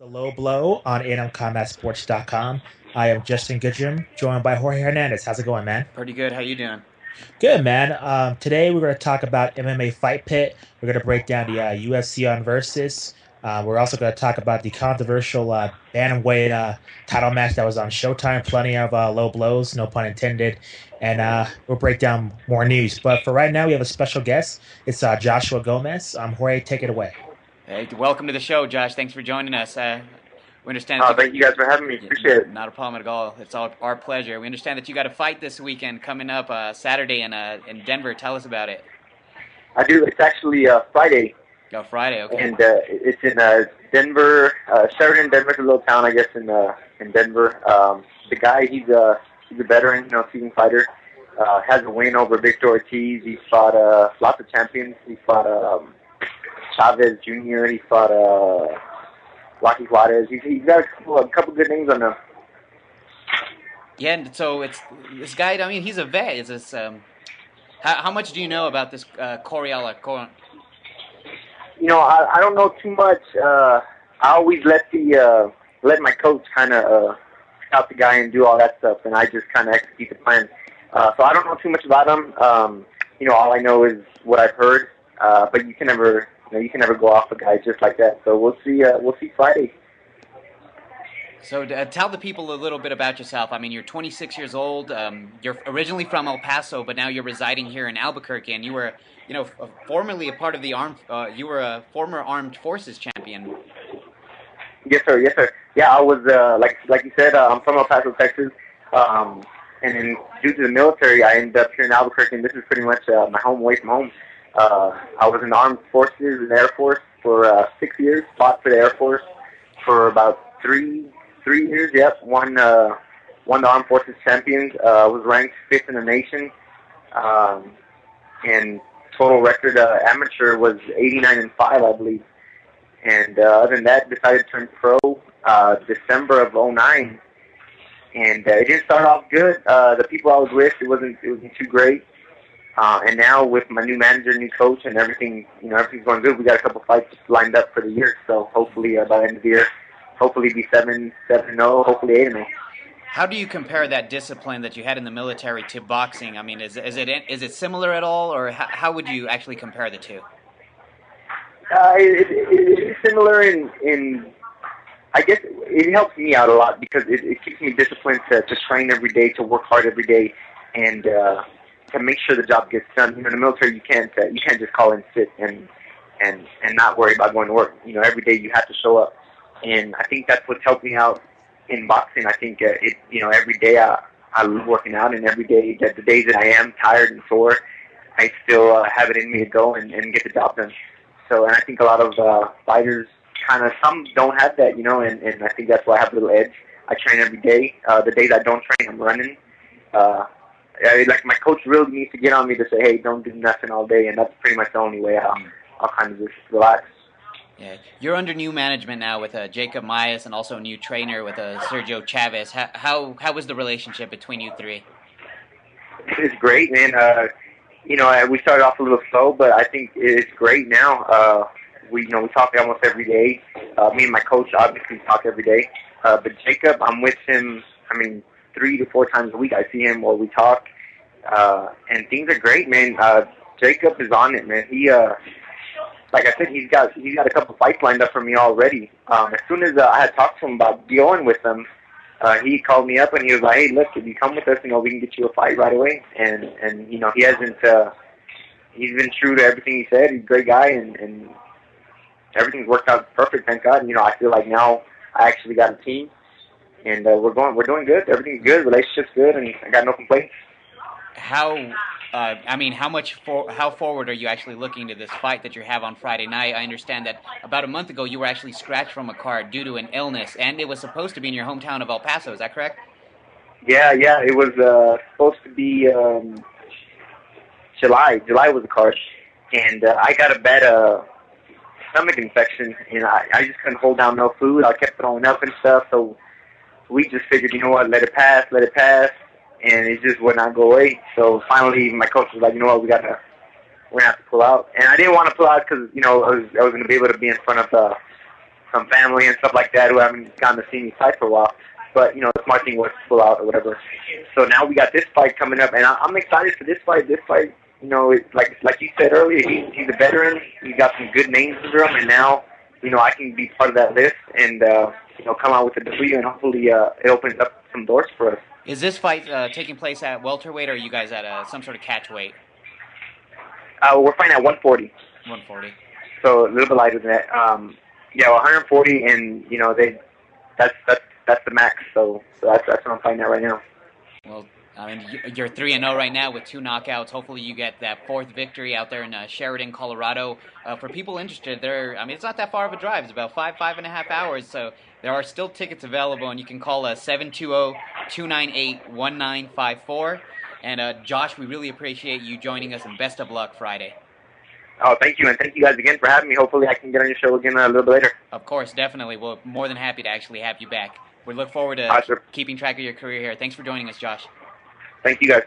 The Low Blow on AtomCombatSports.com. I am Justin Goodrum, joined by Jorge Hernandez. How's it going, man? Pretty good. How you doing? Good, man. Today we're going to talk about MMA Fight Pit. We're going to break down the UFC on Versus. We're also going to talk about the controversial bantamweight title match that was on Showtime. Plenty of low blows, no pun intended. And we'll break down more news. But for right now, we have a special guest. It's Joshua Gomez. Jorge, take it away. Hey, welcome to the show, Josh. Thanks for joining us. We understand that Thank you guys for having me. Appreciate it. not a problem at all. It's all our pleasure. We understand that you got a fight this weekend coming up Saturday in Denver. Tell us about it. I do. It's actually Friday, Oh, Friday. Okay. and it's in Denver. Sheridan, Denver's a little town, I guess, in Denver. The guy, he's a veteran, seasoned fighter. Has a win over Victor Ortiz. He fought lots of champions. He fought Chavez Jr. He fought Rocky Juarez. He's got a couple good names on him. Yeah, and so it's this guy. I mean, he's a vet. Is this? How much do you know about this Coriella? I don't know too much. I always let my coach kind of scout the guy and do all that stuff, and I just kind of execute the plan. So I don't know too much about him. All I know is what I've heard. But you can never go off a guy just like that. So we'll see. We'll see Friday. So tell the people a little bit about yourself. I mean, you're 26 years old. You're originally from El Paso, but now you're residing here in Albuquerque, and you were, formerly a part of the you were a former armed forces champion. Yes, sir. Yes, sir. Yeah, I was like you said. I'm from El Paso, Texas. And then due to the military, I ended up here in Albuquerque, and this is pretty much my home away from home. I was in the armed forces in the Air Force for 6 years. Fought for the Air Force for about three years. Yep, won the Armed Forces Champions. Was ranked fifth in the nation, and total record amateur was 89-5, I believe. And other than that, decided to turn pro December of '09. And it didn't start off good. The people I was with, it wasn't too great. And now with my new manager, new coach, and everything, everything's going good. We got a couple fights lined up for the year. So hopefully by the end of the year, hopefully be 7-0, hopefully 8-0. How do you compare that discipline that you had in the military to boxing? I mean, is it similar at all, or how would you actually compare the two? It's similar in I guess it helps me out a lot because it keeps me disciplined to train every day, to work hard every day, and to make sure the job gets done. In the military, you can't just call in sick and not worry about going to work. Every day you have to show up, and I think that's what's helped me out in boxing. I think every day I love working out, and every day the days that I am tired and sore, I still have it in me to go and get the job done. So, and I think a lot of fighters some don't have that, and I think that's why I have a little edge. I train every day. The days I don't train, I'm running. Like my coach really needs to get on me to say, hey, don't do nothing all day, and that's pretty much the only way I'll kind of just relax. Yeah, you're under new management now with Jacob Myers and also a new trainer with Sergio Chavez. How was the relationship between you three? It's great, man. We started off a little slow, but I think it's great now. We talk almost every day. Me and my coach obviously talk every day. But Jacob, I'm with him, 3 to 4 times a week. I see him or we talk. And things are great, man. Jacob is on it, man. He, like I said, he's got a couple fights lined up for me already. As soon as I had talked to him about going with them, he called me up and he was like, hey, look, if you come with us, we can get you a fight right away. And he hasn't, he's been true to everything he said. He's a great guy and everything's worked out perfect, thank God. I feel like now I actually got a team, and we're doing good. Everything's good, relationship's good, and I got no complaints. How forward are you actually looking to this fight that you have on Friday night? I understand that about a month ago you were actually scratched from a card due to an illness, and it was supposed to be in your hometown of El Paso. Is that correct? Yeah, it was supposed to be July. July was the card, and I got a bad stomach infection, and I just couldn't hold down no food. I kept throwing up and stuff, so we just figured, let it pass, and it just would not go away. So finally, my coach was like, we're gonna have to pull out. And I didn't want to pull out because, I was going to be able to be in front of some family and stuff like that who haven't gotten to see me fight for a while. But, you know, the smart thing was to pull out or whatever. So now we got this fight coming up, and I'm excited for this fight. This fight, you know, like you said earlier, he's a veteran. He's got some good names under him, and now, you know, I can be part of that list and, you know, come out with a W, and hopefully it opens up some doors for us. Is this fight taking place at welterweight, or are you guys at some sort of catch weight? We're fighting at 140. 140. So a little bit lighter than that. Yeah, 140, and, you know, that's the max. So that's what I'm fighting at right now. Well, I mean, you're 3-0 right now with 2 knockouts. Hopefully you get that 4th victory out there in Sheridan, Colorado. For people interested, I mean, it's not that far of a drive. It's about 5.5 hours. So there are still tickets available, and you can call 720-298-1954. And Josh, we really appreciate you joining us, and best of luck Friday. Oh, thank you, and thank you guys again for having me. Hopefully I can get on your show again a little bit later. Of course, definitely. We're more than happy to actually have you back. We look forward to keeping track of your career here. Thanks for joining us, Josh. Thank you, guys.